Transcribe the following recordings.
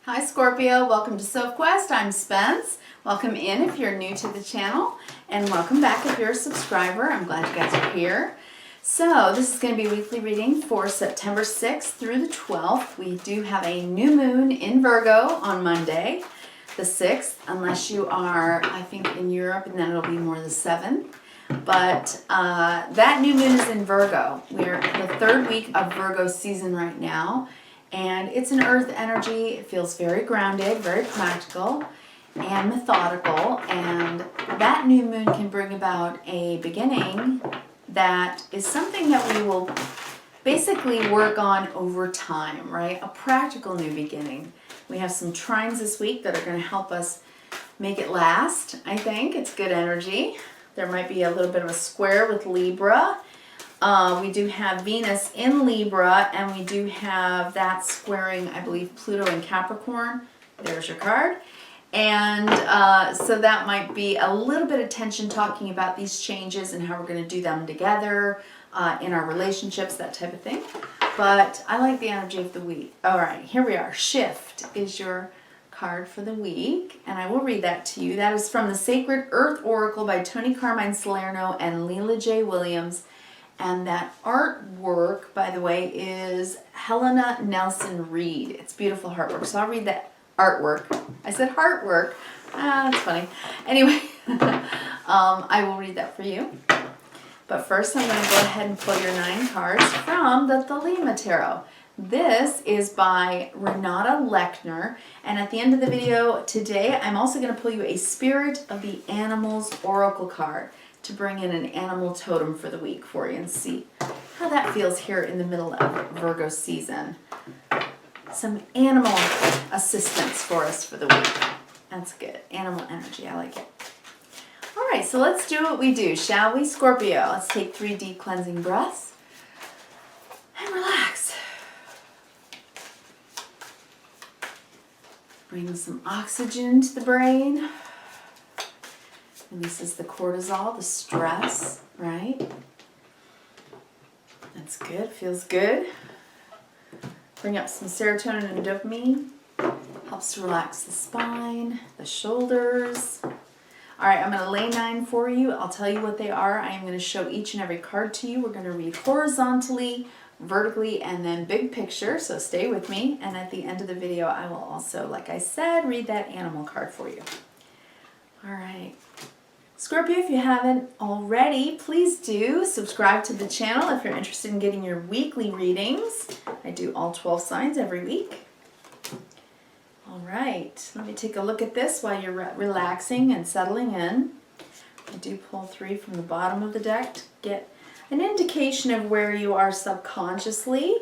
Hi Scorpio, welcome to Sophquest. I'm Spence. Welcome in if you're new to the channel, and welcome back if you're a subscriber. I'm glad you guys are here. So this is going to be a weekly reading for September 6th through the 12th. We do have a new moon in Virgo on Monday, the 6th, unless you are, I think, in Europe, and then it'll be more the 7th. But that new moon is in Virgo. We're in the third week of Virgo season right now. And it's an earth energy. It feels very grounded, very practical, and methodical. And that new moon can bring about a beginning that is something that we will basically work on over time, right? A practical new beginning. We have some trines this week that are going to help us make it last, I think. It's good energy. There might be a little bit of a square with Libra. We do have Venus in Libra, and we do have that squaring, I believe, Pluto in Capricorn. There's your card. And so that might be a little bit of tension talking about these changes and how we're going to do them together in our relationships, that type of thing. But I like the energy of the week. All right, here we are. Shift is your card for the week, and I will read that to you. That is from the Sacred Earth Oracle by Tony Carmine Salerno and Leela J. Williams. And that artwork, by the way, is Helena Nelson Reed. It's beautiful artwork. So I'll read that artwork. I said heartwork. That's funny. Anyway, I will read that for you. But first, I'm going to go ahead and pull your 9 cards from the Thelema Tarot. This is by Renata Lechner. And at the end of the video today, I'm also going to pull you a Spirit of the Animals Oracle card to bring in an animal totem for the week for you and see how that feels here in the middle of Virgo season. Some animal assistance for us for the week. That's good. Animal energy. I like it. All right, so let's do what we do, shall we, Scorpio? Let's take 3 deep cleansing breaths and relax. Bring some oxygen to the brain. Releases the cortisol, the stress, right? That's good, feels good. Bring up some serotonin and dopamine. Helps to relax the spine, the shoulders. All right, I'm going to lay 9 for you. I'll tell you what they are. I am going to show each and every card to you. We're going to read horizontally, vertically, and then big picture, so stay with me. And at the end of the video, I will also, like I said, read that animal card for you. All right. Scorpio, if you haven't already, please do subscribe to the channel if you're interested in getting your weekly readings. I do all 12 signs every week. All right, let me take a look at this while you're relaxing and settling in. I do pull 3 from the bottom of the deck to get an indication of where you are subconsciously.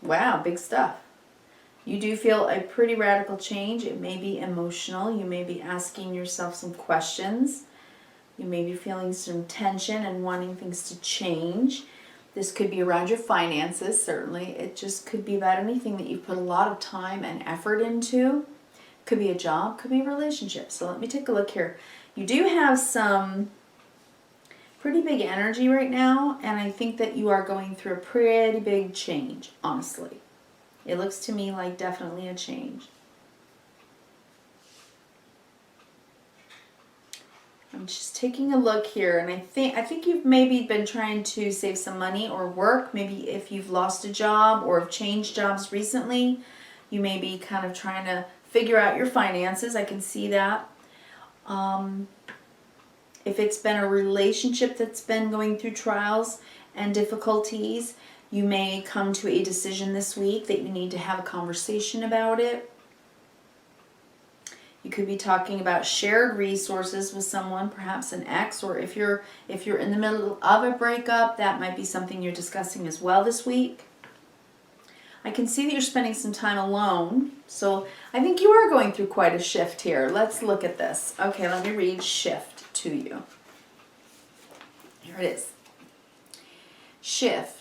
Wow, big stuff. You do feel a pretty radical change. It may be emotional. You may be asking yourself some questions. You may be feeling some tension and wanting things to change. This could be around your finances, certainly. It just could be about anything that you've put a lot of time and effort into. Could be a job, could be a relationship. So let me take a look here. You do have some pretty big energy right now, and I think that you are going through a pretty big change, honestly. It looks to me like definitely a change. I'm just taking a look here, and I think you've maybe been trying to save some money or work. Maybe if you've lost a job or have changed jobs recently, you may be kind of trying to figure out your finances. I can see that. If it's been a relationship that's been going through trials and difficulties, you may come to a decision this week that you need to have a conversation about it. You could be talking about shared resources with someone, perhaps an ex, or if you're in the middle of a breakup, that might be something you're discussing as well this week. I can see that you're spending some time alone, so I think you are going through quite a shift here. Let's look at this. Okay, let me read shift to you. Here it is. Shift.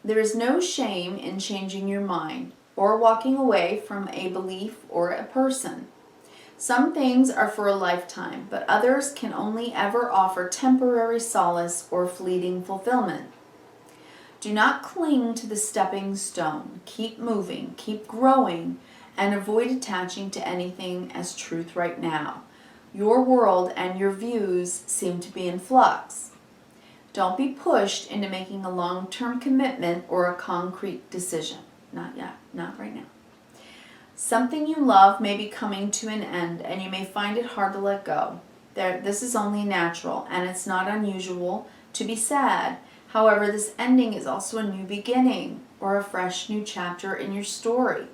There is no shame in changing your mind or walking away from a belief or a person. Some things are for a lifetime, but others can only ever offer temporary solace or fleeting fulfillment. Do not cling to the stepping stone. Keep moving, keep growing, and avoid attaching to anything as truth right now. Your world and your views seem to be in flux. Don't be pushed into making a long-term commitment or a concrete decision. Not yet, not right now. Something you love may be coming to an end and you may find it hard to let go. This is only natural and it's not unusual to be sad. However, this ending is also a new beginning or a fresh new chapter in your story.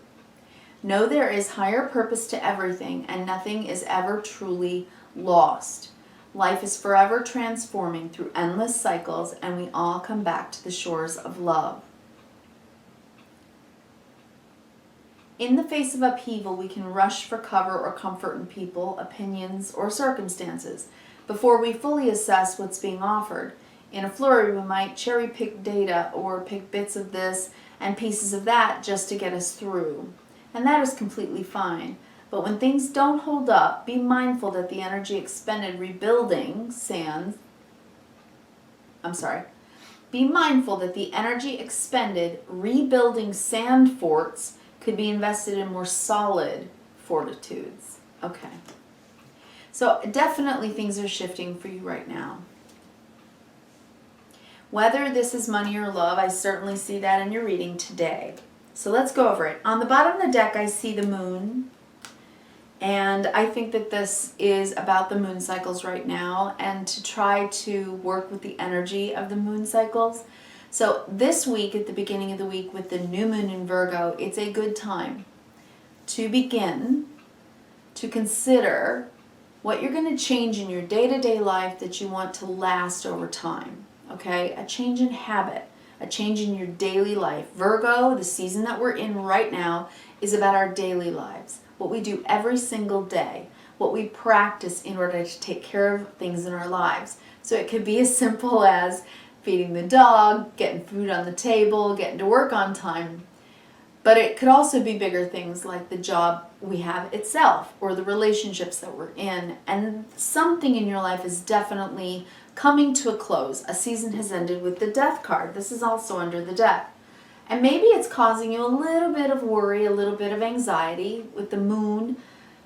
Know there is higher purpose to everything and nothing is ever truly lost. Life is forever transforming through endless cycles and we all come back to the shores of love. In the face of upheaval, we can rush for cover or comfort in people, opinions, or circumstances before we fully assess what's being offered. In a flurry, we might cherry pick data or pick bits of this and pieces of that just to get us through. And that is completely fine. But when things don't hold up, be mindful that the energy expended rebuilding Be mindful that the energy expended rebuilding sand forts could be invested in more solid fortitudes. Okay. So definitely things are shifting for you right now. Whether this is money or love, I certainly see that in your reading today. So let's go over it. On the bottom of the deck, I see the moon. And I think that this is about the moon cycles right now and to try to work with the energy of the moon cycles. So this week, at the beginning of the week with the new moon in Virgo, it's a good time to begin to consider what you're going to change in your day-to-day life that you want to last over time. Okay? A change in habit, a change in your daily life. Virgo, the season that we're in right now, is about our daily lives. What we do every single day, what we practice in order to take care of things in our lives. So it could be as simple as feeding the dog, getting food on the table, getting to work on time. But it could also be bigger things like the job we have itself or the relationships that we're in. And something in your life is definitely coming to a close. A season has ended with the Death card. This is also under the deck. And maybe it's causing you a little bit of worry, a little bit of anxiety with the moon.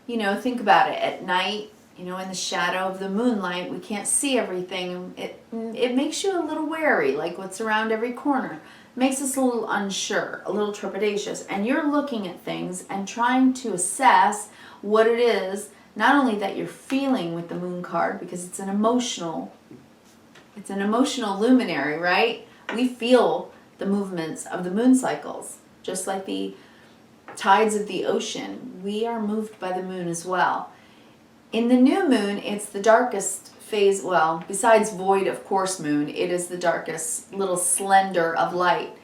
You know, think about it. At night, you know, in the shadow of the moonlight, we can't see everything. It makes you a little wary, like what's around every corner. It makes us a little unsure, a little trepidatious. And you're looking at things and trying to assess what it is, not only that you're feeling with the moon card, because it's an emotional luminary, right? We feel the movements of the moon cycles, just like the tides of the ocean. We are moved by the moon as well. In the new moon, it's the darkest phase, well, besides void, of course, moon, it is the darkest little slender of light.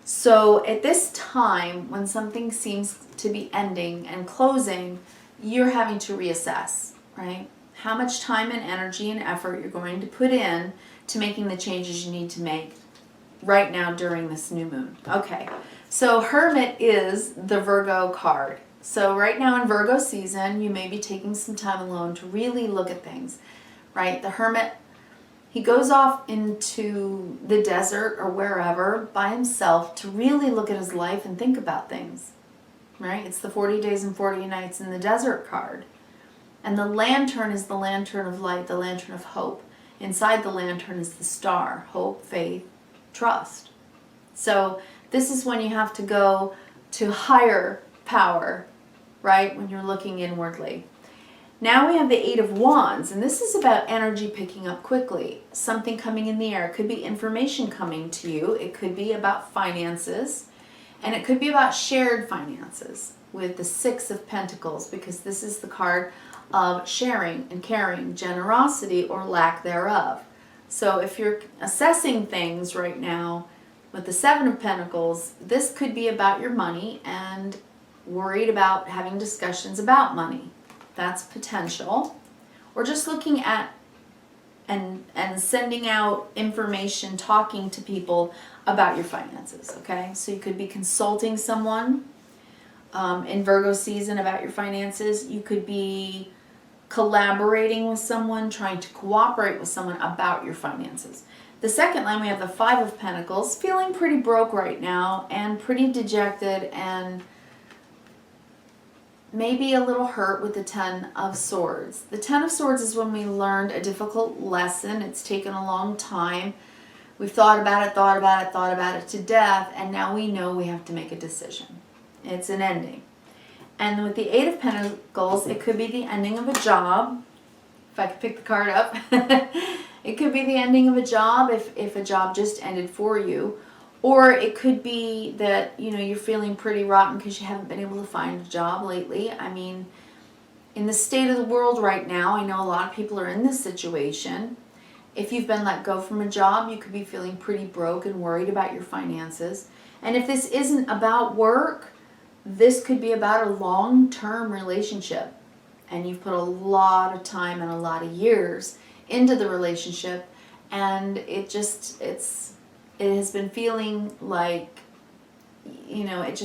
So at this time, when something seems to be ending and closing, you're having to reassess, right? How much time and energy and effort you're going to put in to making the changes you need to make right now during this new moon. Okay, so Hermit is the Virgo card. So right now in Virgo season, you may be taking some time alone to really look at things, right? The Hermit, he goes off into the desert or wherever by himself to really look at his life and think about things, right? It's the 40 days and 40 nights in the desert card. And the lantern is the lantern of light, the lantern of hope. Inside the lantern is the star, hope, faith, trust. So this is when you have to go to higher power, right? When you're looking inwardly. Now we have the Eight of Wands, and this is about energy picking up quickly. Something coming in the air. It could be information coming to you. It could be about finances, and it could be about shared finances with the Six of Pentacles, because this is the card of sharing and caring, generosity or lack thereof. So if you're assessing things right now with the Seven of Pentacles, this could be about your money and worried about having discussions about money. That's potential. Or just looking at and sending out information, talking to people about your finances, okay? So you could be consulting someone in Virgo season about your finances. You could be collaborating with someone, trying to cooperate with someone about your finances. The second line, we have the Five of Pentacles, feeling pretty broke right now and pretty dejected and maybe a little hurt with the Ten of Swords. The Ten of Swords is when we learned a difficult lesson. It's taken a long time. We've thought about it to death, and now we know we have to make a decision. It's an ending. And with the Eight of Pentacles, it could be the ending of a job. If I could pick the card up. It could be the ending of a job if a job just ended for you. Or it could be that, you know, you're feeling pretty rotten because you haven't been able to find a job lately. I mean, in the state of the world right now, I know a lot of people are in this situation. If you've been let go from a job, you could be feeling pretty broke and worried about your finances. And if this isn't about work, this could be about a long-term relationship. And you've put a lot of time and a lot of years into the relationship, and it has been feeling like, you know, it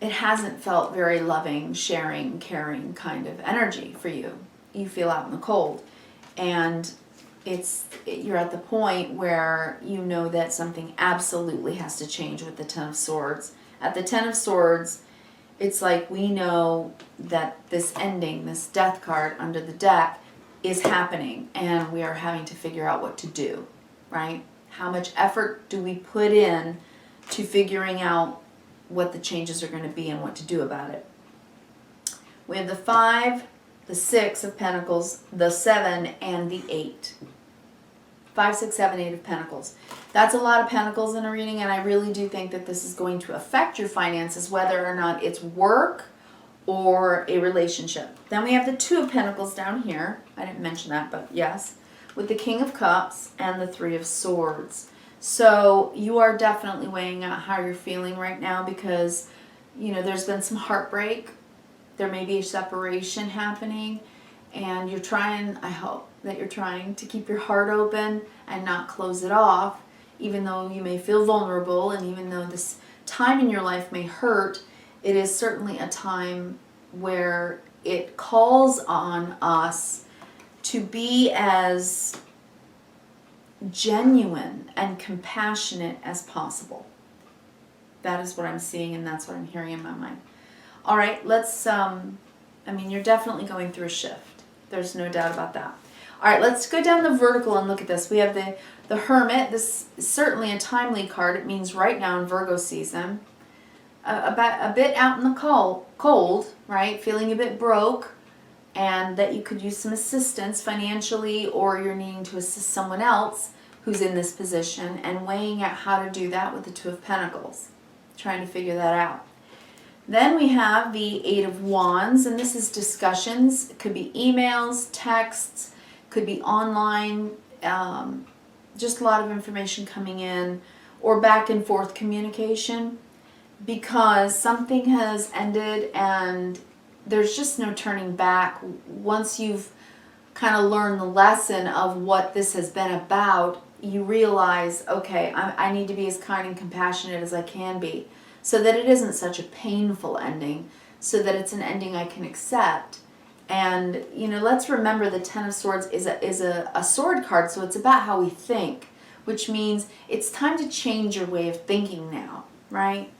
hasn't felt very loving, sharing, caring kind of energy for you. You feel out in the cold, and you're at the point where you know that something absolutely has to change with the Ten of Swords. At the Ten of Swords, it's like we know that this ending, this death card under the deck, is happening, and we are having to figure out what to do, right? How much effort do we put in to figuring out what the changes are going to be and what to do about it? We have the 5, the 6 of Pentacles, the 7, and the 8. 5, 6, 7, 8 of Pentacles. That's a lot of Pentacles in a reading, and I really do think that this is going to affect your finances, whether or not it's work or a relationship. Then we have the 2 of Pentacles down here. I didn't mention that, but yes. With the King of Cups and the 3 of Swords. So you are definitely weighing out how you're feeling right now because, you know, there's been some heartbreak. There may be a separation happening, and you're trying, I hope that you're trying to keep your heart open and not close it off, even though you may feel vulnerable, and even though this time in your life may hurt, it is certainly a time where it calls on us to be as genuine and compassionate as possible. That is what I'm seeing, and that's what I'm hearing in my mind. All right, let's, I mean, you're definitely going through a shift. There's no doubt about that. All right, let's go down the vertical and look at this. We have the Hermit. This is certainly a timely card. It means right now in Virgo season. A bit out in the cold, right? Feeling a bit broke, and that you could use some assistance financially, or you're needing to assist someone else who's in this position, and weighing out how to do that with the 2 of Pentacles. Trying to figure that out. Then we have the 8 of Wands, and this is discussions. It could be emails, texts, could be online, just a lot of information coming in, or back and forth communication, because something has ended and there's just no turning back. Once you've kind of learned the lesson of what this has been about, you realize, okay, I need to be as kind and compassionate as I can be, so that it isn't such a painful ending, so that it's an ending I can accept. And, you know, let's remember the Ten of Swords is a sword card, so it's about how we think, which means it's time to change your way of thinking now, right?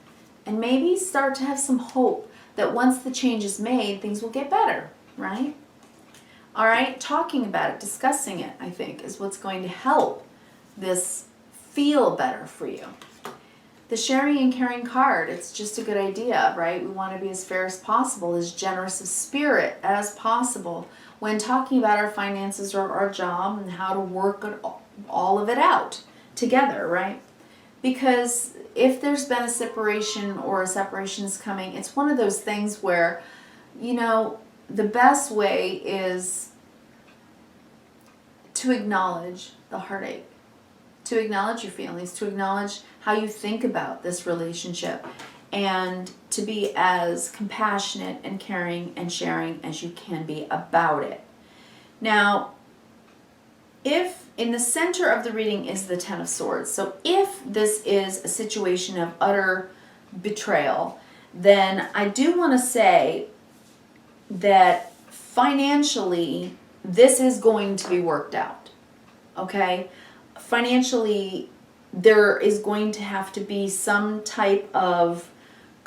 And maybe start to have some hope that once the change is made, things will get better, right? All right, talking about it, discussing it, I think, is what's going to help this feel better for you. The sharing and caring card, it's just a good idea, right? We want to be as fair as possible, as generous of spirit as possible when talking about our finances or our job and how to work all of it out together, right? Because if there's been a separation or a separation is coming, it's one of those things where, you know, the best way is to acknowledge the heartache, to acknowledge your feelings, to acknowledge how you think about this relationship, and to be as compassionate and caring and sharing as you can be about it. Now, if in the center of the reading is the Ten of Swords, so if this is a situation of utter betrayal, then I do want to say that financially, this is going to be worked out, okay? Financially, there is going to have to be some type of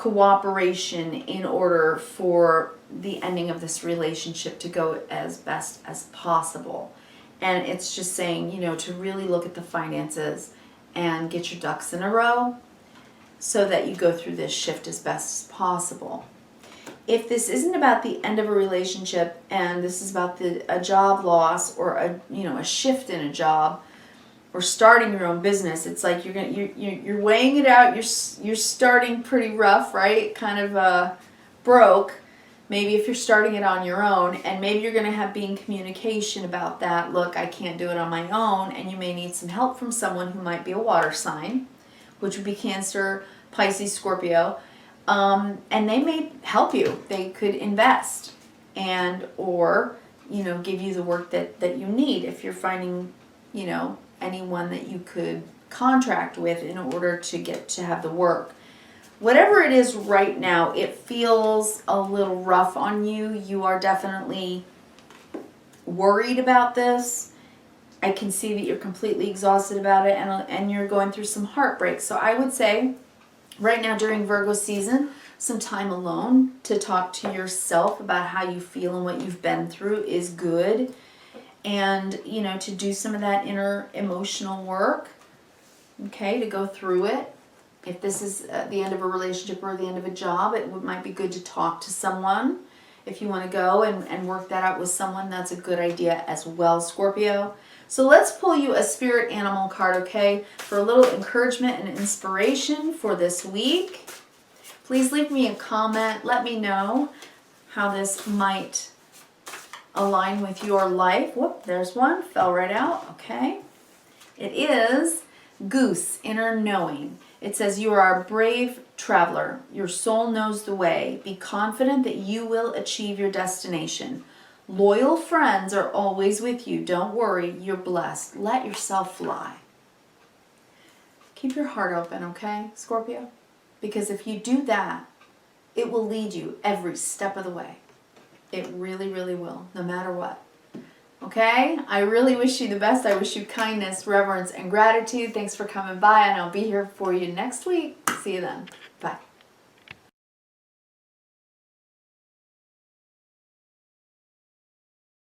cooperation in order for the ending of this relationship to go as best as possible. And it's just saying, you know, to really look at the finances and get your ducks in a row so that you go through this shift as best as possible. If this isn't about the end of a relationship and this is about a job loss or a shift in a job or starting your own business, it's like you're weighing it out. You're starting pretty rough, right? Kind of broke. Maybe if you're starting it on your own, and maybe you're going to be in communication about that. Look, I can't do it on my own, and you may need some help from someone who might be a water sign, which would be Cancer, Pisces, Scorpio, and they may help you. They could invest and or, you know, give you the work that you need if you're finding, you know, anyone that you could contract with in order to have the work. Whatever it is right now, it feels a little rough on you. You are definitely worried about this. I can see that you're completely exhausted about it, and you're going through some heartbreak. So I would say right now during Virgo season, some time alone to talk to yourself about how you feel and what you've been through is good. And, you know, to do some of that inner emotional work, okay, to go through it. If this is the end of a relationship or the end of a job, might be good to talk to someone. If you want to go and work that out with someone, that's a good idea as well, Scorpio. So let's pull you a spirit animal card, okay, for a little encouragement and inspiration for this week. Please leave me a comment. Let me know how this might align with your life. Whoop, there's one. Fell right out. Okay. It is Goose, Inner Knowing. It says, you are a brave traveler. Your soul knows the way. Be confident that you will achieve your destination. Loyal friends are always with you. Don't worry. You're blessed. Let yourself fly. Keep your heart open, okay, Scorpio? Because if you do that, it will lead you every step of the way. It really, really will, no matter what. Okay? I really wish you the best. I wish you kindness, reverence, and gratitude. Thanks for coming by, and I'll be here for you next week. See you then. Bye.